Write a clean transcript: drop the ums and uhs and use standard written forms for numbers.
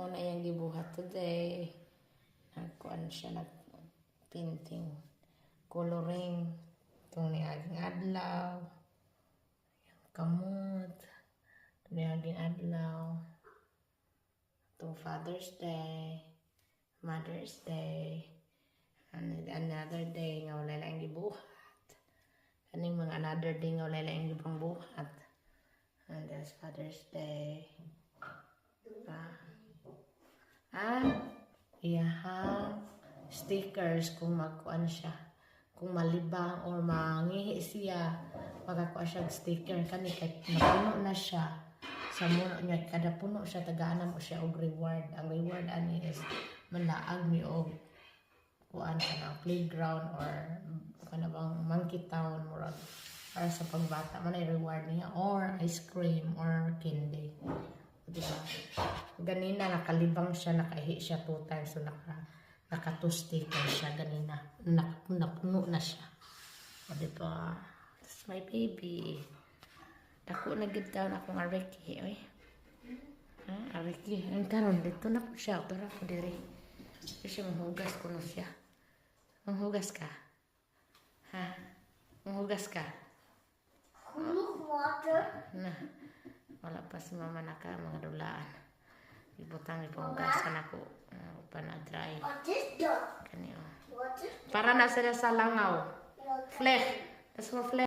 mo na yung gibuhat today. Nagkuan siya, nag-painting, coloring. Itong niaging adlaw. Kamot. Itong niaging adlaw. Itong Father's Day. Mother's Day. And another day nga wala lang gibuhat. Kaning mga another day nga wala lang gibang buhat. And that's Father's Day. Iyahang stickers kung magkuan siya. Kung malibang or mangihi siya, magkakuha siya sticker. Kani kahit napuno na siya. Sa muno niya, kada puno siya, tagaan mo siya og reward. Ang reward ani is manaag mi og kuan ka ng playground or kanabang monkey town murag para sa pagbata man ay reward niya or ice cream or candy. Diba? Ganina nakalibang siya, nakahi siya 2 times, so nakatusticker siya ganina. Napuno na siya. O diba? That's my baby. Dako na gid taon akong ariki, oy. Ariki. Ang karon dito na po siya, pero ako diri. Kasi manghugas ko na siya. Manghugas ka? Ha? Manghugas ka? Water. Na. Wala pa si mama naka mga dulaan. Ibutang ipanghugasan ako. Upa na dry. What is that? Kani o. What is Para na sila sa langaw. Flesh. That's for flesh.